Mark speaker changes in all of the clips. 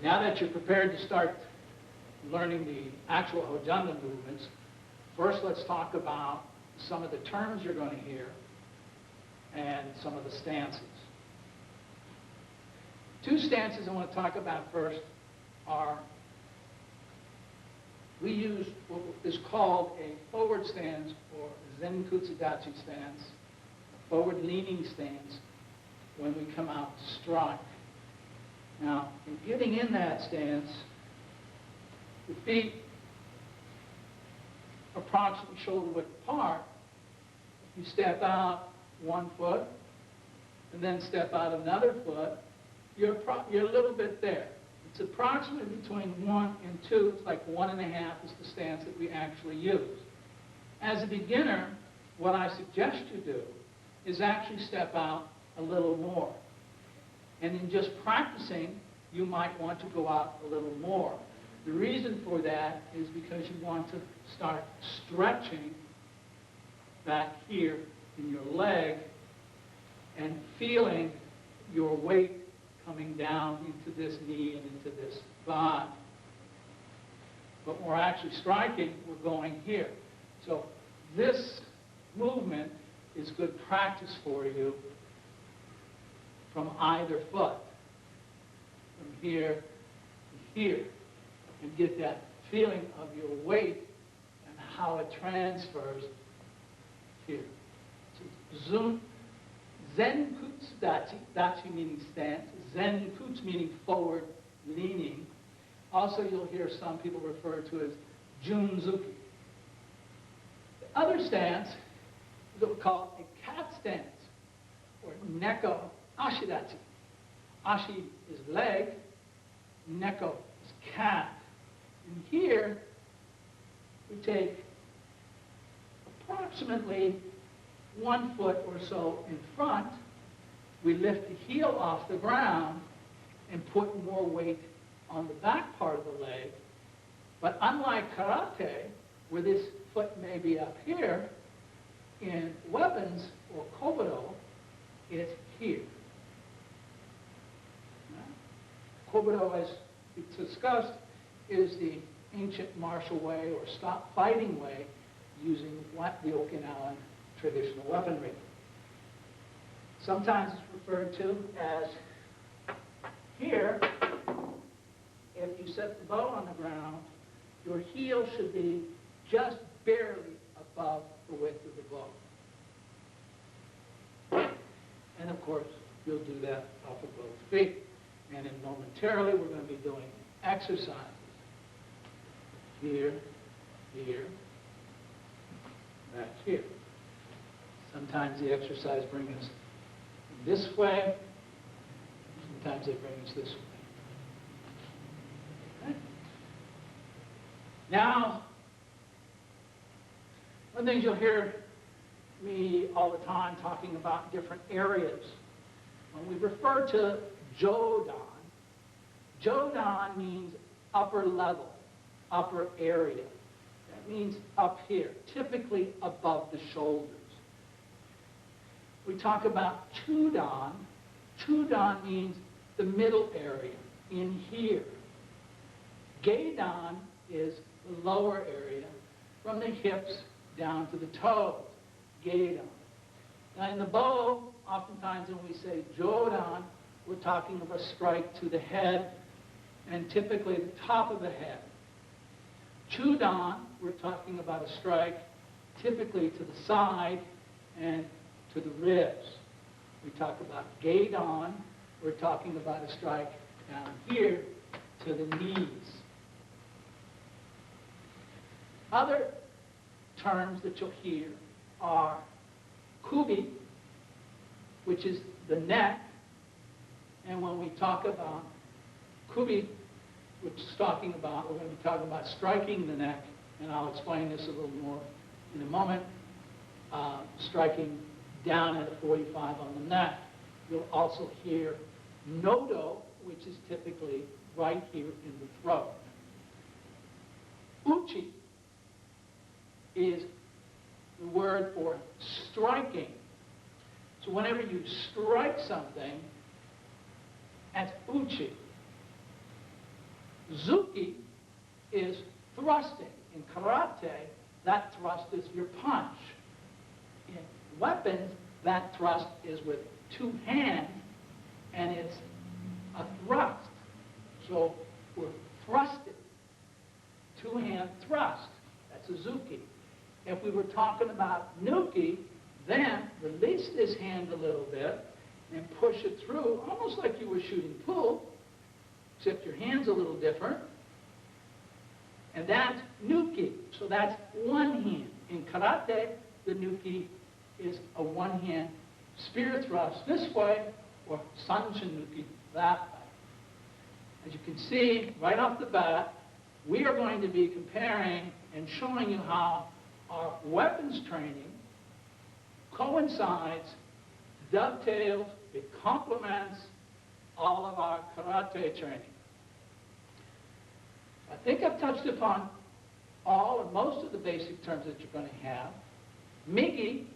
Speaker 1: Now that you're prepared to start learning the actual Hojanda movements, first let's talk about some of the terms you're going to hear and some of the stances. Two stances I want to talk about first are, we use what is called a forward stance or Zenkutsudachi stance, a forward leaning stance when we come out to strike. Now, in getting in that stance, the feet approximately shoulder width apart. You step out 1 foot and then step out another foot, you're a little bit there. It's approximately between 1 and 2. It's like 1.5 is the stance that we actually use. As a beginner, what I suggest you do is actually step out a little more. And in just practicing, you might want to go out a little more. The reason for that is because you want to start stretching back here in your leg and feeling your weight coming down into this knee and into this thigh. But when we're actually striking, we're going here. So this movement is good practice for you from either foot, from here to here, and get that feeling of your weight and how it transfers here. So Zenkutsu Dachi, Dachi meaning stance, Zenkutsu meaning forward leaning. Also, you'll hear some people refer to as Junzuki. The other stance is what we call a cat stance, or Neko Ashidachi. Ashi is leg, Neko is cat. And here, we take approximately 1 foot or so in front. We lift the heel off the ground and put more weight on the back part of the leg. But unlike karate, where this foot may be up here, in weapons or Kobudo, it's here. Kobudo, as we discussed, is the ancient martial way or stop fighting way using the Okinawan traditional weaponry. Sometimes it's referred to as here. If you set the bow on the ground, your heel should be just barely above the width of the bow. And of course, you'll do that off of both feet. And then momentarily, we're going to be doing exercises. Here, here, back here. Sometimes the exercise brings us this way. Sometimes they bring us this way. Okay? Now, one of the things you'll hear me all the time talking about different areas. When we refer to Jodan, Jodan means upper level, upper area. That means up here, typically above the shoulders. We talk about Chudan. Chudan means the middle area, in here. Geidan is the lower area, from the hips down to the toes. Geidan. Now in the bow, oftentimes when we say Jodan, we're talking of a strike to the head, and typically the top of the head. Chudan, we're talking about a strike typically to the side and to the ribs. We talk about Geidan, we're talking about a strike down here to the knees. Other terms that you'll hear are Kubi, which is the neck. And when we talk about Kubi, which is talking about, we're going to be talking about striking the neck, and I'll explain this a little more in a moment, striking down at a 45 on the neck. You'll also hear Nodo, which is typically right here in the throat. Uchi is the word for striking. So whenever you strike something, that's uchi. Zuki is thrusting. In karate, that thrust is your punch. In weapons, that thrust is with two hands, and it's a thrust. So we're thrusted. Two-hand thrust. That's a Zuki. If we were talking about Nuki, then release this hand a little bit and push it through, almost like you were shooting pool, except your hand's a little different. And that's Nuki. So that's one hand. In karate, the Nuki is a one-hand spear thrust this way, or Sanshin Nuki that way. As you can see, right off the bat, we are going to be comparing and showing you how our weapons training coincides, dovetails, it complements all of our karate training. I think I've touched upon all or most of the basic terms that you're going to have. Migi,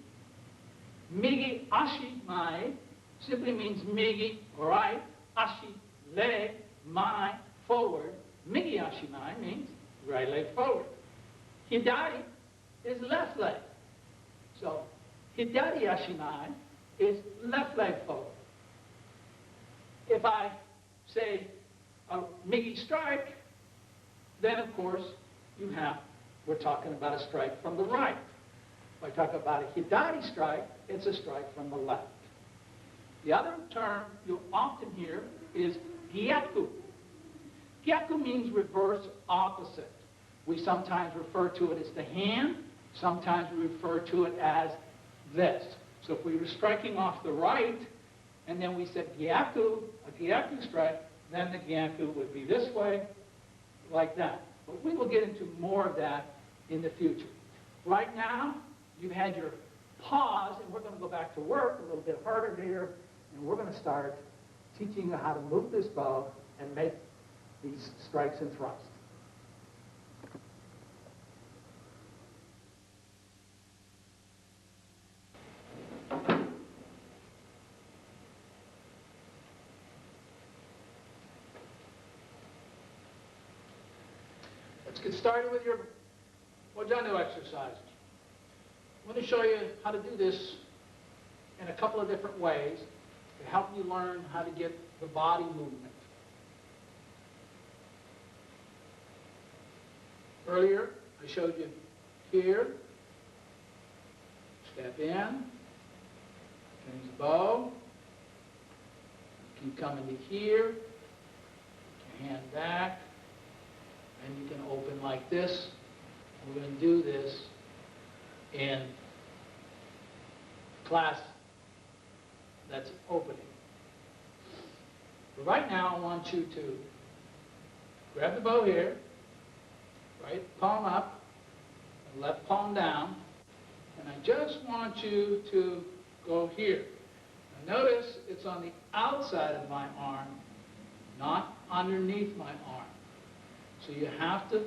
Speaker 1: migi ashi mai, simply means migi, right, ashi, leg, mai, forward. Migi ashi mai means right leg forward. Hidari is left leg. So hidari ashi mai is left leg forward. If I say a migi strike, then of course we're talking about a strike from the right. If I talk about a hidari strike, it's a strike from the left. The other term you'll often hear is gyaku. Gyaku means reverse, opposite. We sometimes refer to it as the hand, sometimes we refer to it as this. So if we were striking off the right, and then we said gyaku, a gyaku strike, then the gyaku would be this way, like that. But we will get into more of that in the future. Right now, you've had your pause, and we're going to go back to work a little bit harder here, and we're going to start teaching you how to move this bow and make these strikes and thrusts. Let's get started with your Wojanu exercises. I'm going to show you how to do this in a couple of different ways to help you learn how to get the body movement. Earlier, I showed you here, step in, change the bow, keep coming to here, put your hand back, and you can open like this. We're going to do this in class that's opening. But right now, I want you to grab the bow here, right palm up, and left palm down, and I just want you to go here. Now notice it's on the outside of my arm, not underneath my arm. So you have to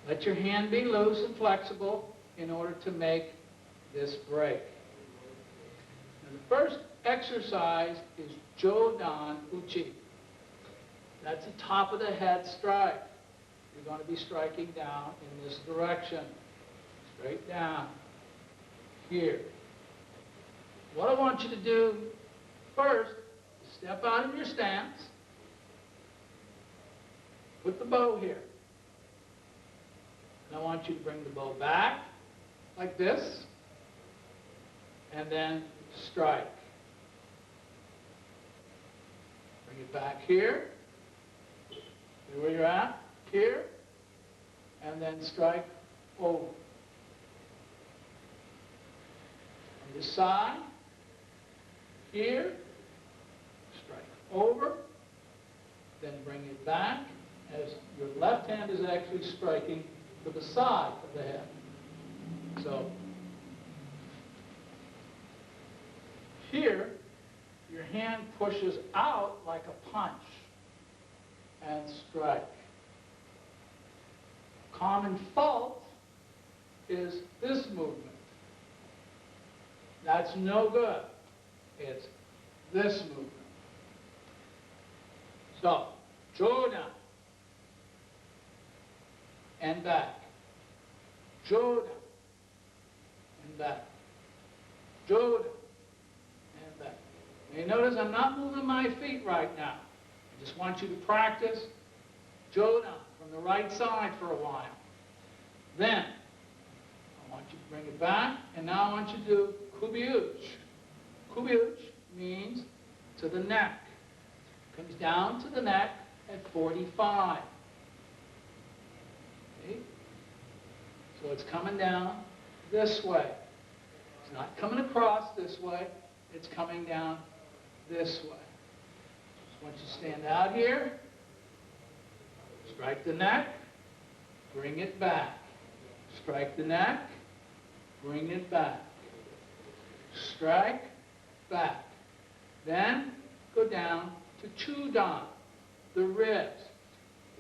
Speaker 1: let your hand be loose and flexible in order to make this break. Now the first exercise is Jodan Uchi. That's the top of the head strike. You're going to be striking down in this direction, straight down, here. What I want you to do first is step out of your stance, put the bow here. And I want you to bring the bow back like this, and then strike. Bring it back here, see where you're at, here, and then strike over. On this side, here, strike over, then bring it back as your left hand is actually striking to the side of the head. So, here, your hand pushes out like a punch and strike. Common fault is this movement. That's no good. It's this movement. So, Jodan. and back. Jodan and back. Jodan and back. Now you notice I'm not moving my feet right now. I just want you to practice Jodan from the right side for a while. Then I want you to bring it back, and now I want you to do Kubi-uchi. Kubi-uchi means to the neck. Comes down to the neck at 45. Okay? So it's coming down this way. It's not coming across this way. It's coming down this way. So once you stand out here, strike the neck, bring it back. Strike the neck, bring it back. Strike, back. Then go down to Chudan, the wrist.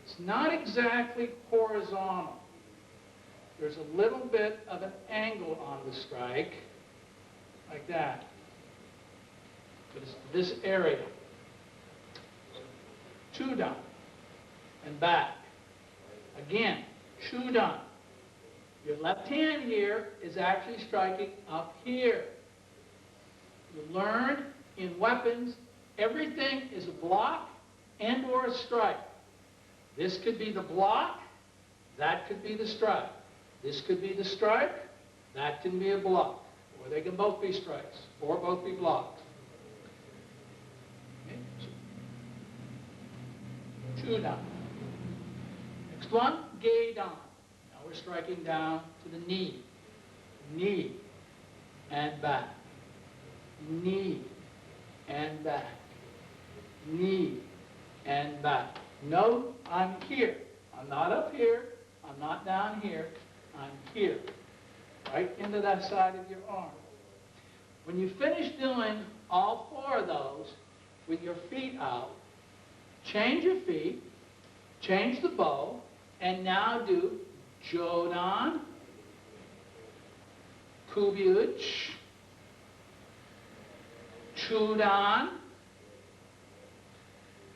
Speaker 1: It's not exactly horizontal. There's a little bit of an angle on the strike, like that. But it's this area. Chudan, and back. Again, Chudan. Your left hand here is actually striking up here. You learn in weapons, everything is a block and or a strike. This could be the block, that could be the strike. This could be the strike, that can be a block. Or they can both be strikes, or both be blocks. Okay. Chudan. Next one, Geidan. Now we're striking down to the knee. Knee and back. Knee and back. Knee and back. Note, I'm here. I'm not up here. I'm not down here. I'm here. Right into that side of your arm. When you finish doing all four of those with your feet out, change your feet, change the bow, and now do Jodan, Kubi-uchi, Chudan,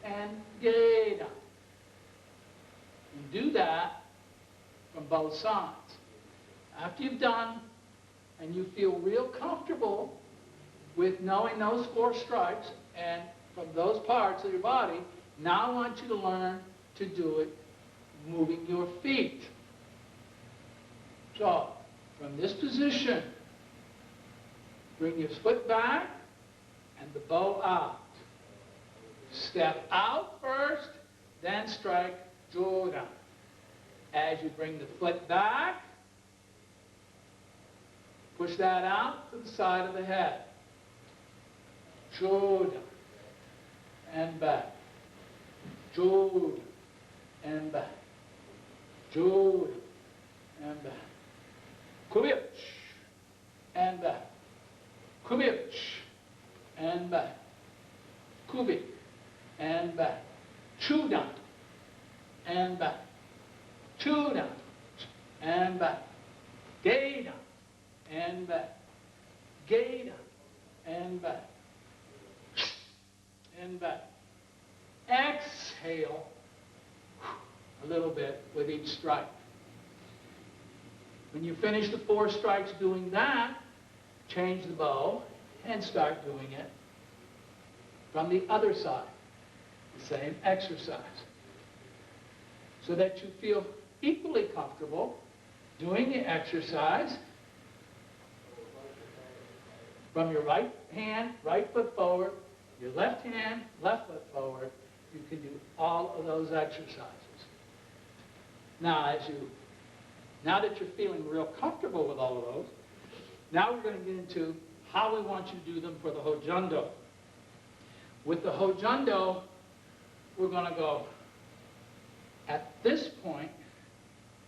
Speaker 1: and Geidan. You do that from both sides. After you've done and you feel real comfortable with knowing those four strikes and from those parts of your body, now I want you to learn to do it moving your feet. So, from this position, bring your foot back and the bow out. Step out first, then strike Jodan. As you bring the foot back, push that out to the side of the head. Jodan and back. Jodan and back. Jodan and back. Kubi-uchi and back. Kubi-uchi and back. Kubi and back. Chudan and back. Chudan and back. Geidan and back. Geidan and back. And back. Exhale a little bit with each strike. When you finish the four strikes doing that, change the bow and start doing it from the other side. The same exercise. So that you feel equally comfortable doing the exercise from your right hand, right foot forward, your left hand, left foot forward. You can do all of those exercises. Now, now that you're feeling real comfortable with all of those, now we're going to get into how we want you to do them for the Hojundo. With the Hojundo, we're going to go at this point,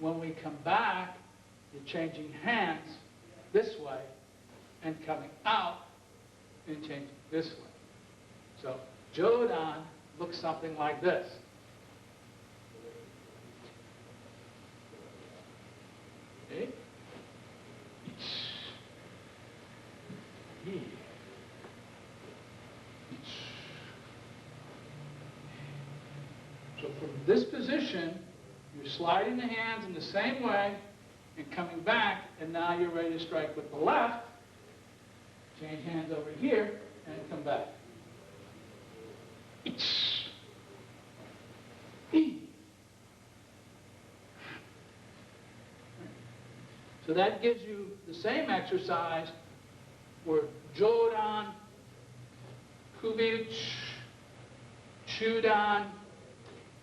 Speaker 1: when we come back, you're changing hands this way and coming out and changing this way. So Jodan looks something like this. Okay? So from this position, you're You're sliding the hands in the same way and coming back, and now you're ready to strike with the left. Change hands over here and come back. So that gives you the same exercise for Jodan, Kubiuch, Chudan,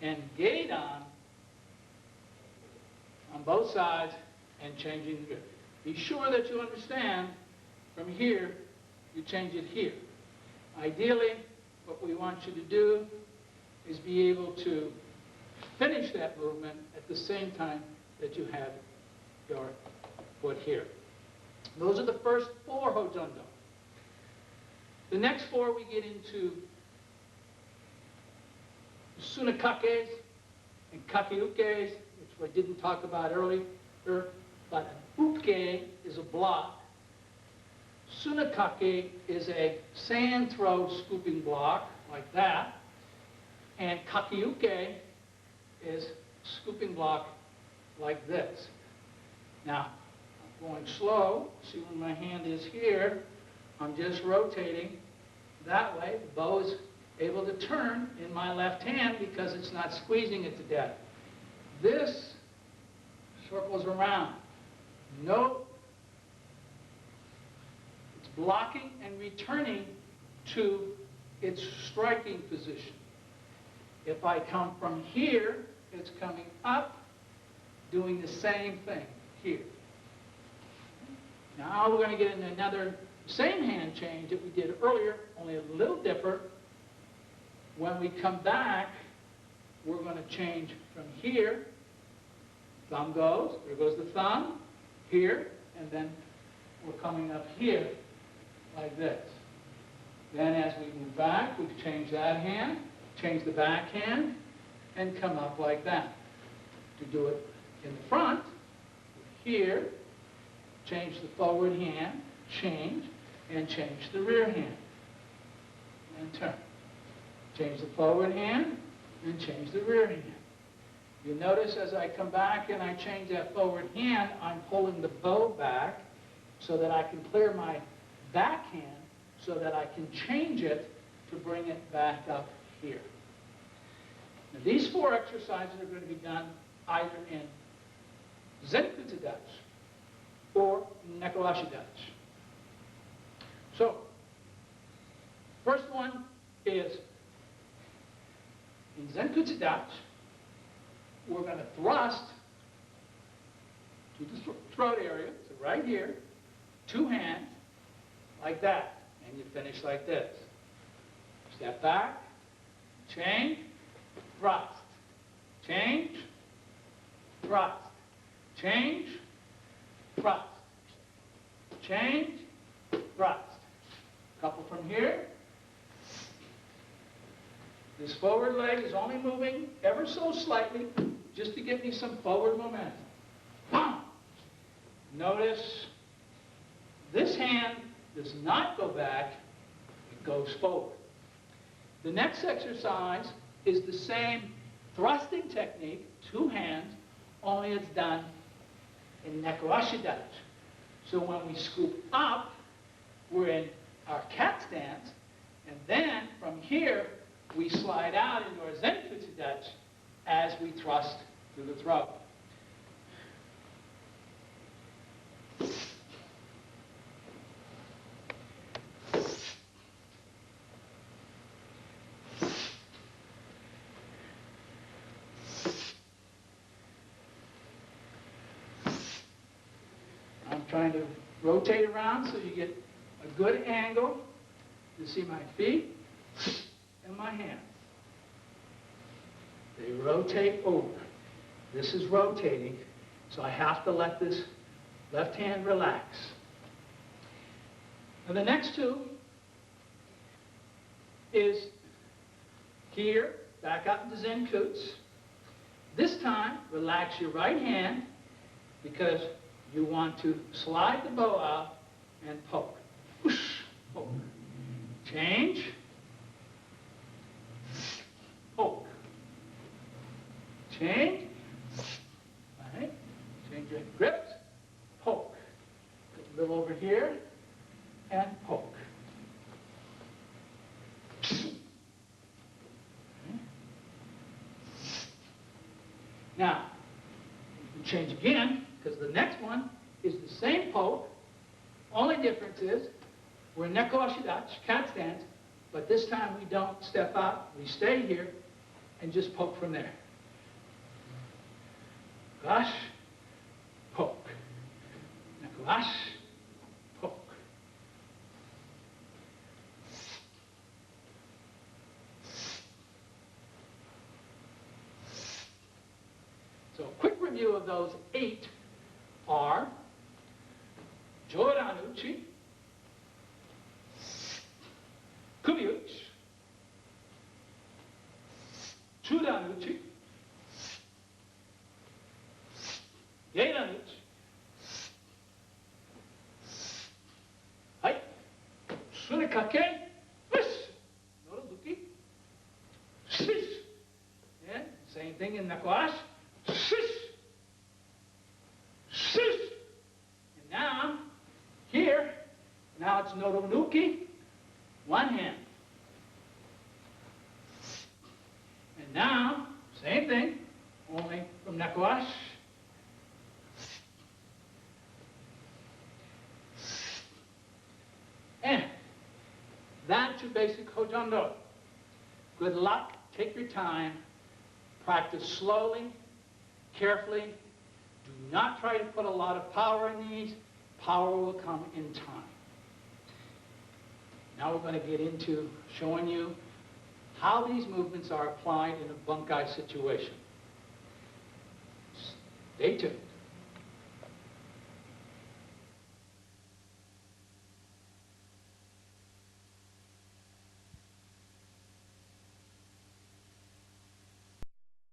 Speaker 1: and Geidan on both sides and changing the grip. Be sure that you understand from here, you change it here. Ideally, what we want you to do is be able to finish that movement at the same time that you have your foot here. Those are the first 4 Hojondo. The next 4 we get into Sunakakes and Kakiukes, which I didn't talk about earlier, but an uke is a block. Sunakake is a sand throw scooping block, like that. And Kakiuke is scooping block like this. Now, I'm going slow. See where my hand is here. I'm just rotating that way. The bow is able to turn in my left hand because it's not squeezing it to death. This circles around. Note, it's blocking and returning to its striking position. If I come from here, it's coming up, doing the same thing here. Now we're going to get into another same hand change that we did earlier, only a little different. When we come back, we're going to change from here. Thumb goes, there goes the thumb, here, and then we're coming up here like this. Then as we move back, we change that hand, change the back hand, and come up like that. To do it in the front, here, change the forward hand, change, and change the rear hand, and turn. Change the forward hand, and change the rear hand. You notice as I come back and I change that forward hand, I'm pulling the bow back so that I can clear my back hand so that I can change it to bring it back up here. Now, these 4 exercises are going to be done either in Zenkutsu Dutch or Nekurashi Dutch. So, first one is in Zenkutsu Dutch, we're going to thrust to the throat area, so right here, 2 hands, like that, and you finish like this. Step back, change, thrust, change, thrust, change, thrust, change, thrust. Couple from here. This forward leg is only moving ever so slightly just to give me some forward momentum. Boom. Notice this hand does not go back, it goes forward. The next exercise is the same thrusting technique, 2 hands, only it's done in Nekurashi Dutch. So when we scoop up, we're in our cat stance, and then from here, we slide out into our Zenkutsu Dutch as we thrust through the throat. I'm trying to rotate around so you get a good angle to see my feet and my hands. They rotate over. This is rotating, so I have to let this left hand relax. Now the next 2 is here, back up into Zenkutsu. This time, relax your right hand because you want to slide the bow out and poke. Whoosh, poke. Change. Poke. Change. Get gripped, poke. A little over here, and poke. Okay. Now, you can change again, because the next one is the same poke. Only difference is, we're neko ashidachi, cat stance, but this time we don't step out, we stay here and just poke from there. Gosh, poke. Neko poke. So a quick review of those 8 are Joranuchi, Kubiuchi, Chudanuchi, Yeiranuchi, Hai, Surikake, Fish, Norobuki, Shish, and same thing in Nakoash, Shish, Shish, and now, here, now it's Noronuki, one hand. And now, same thing, only from Nakoash. And that's your basic Hojo. Good luck, take your time, practice slowly, carefully. Do not try to put a lot of power in these. Power will come in time. Now we're going to get into showing you how these movements are applied in a bunkai situation. Stay tuned.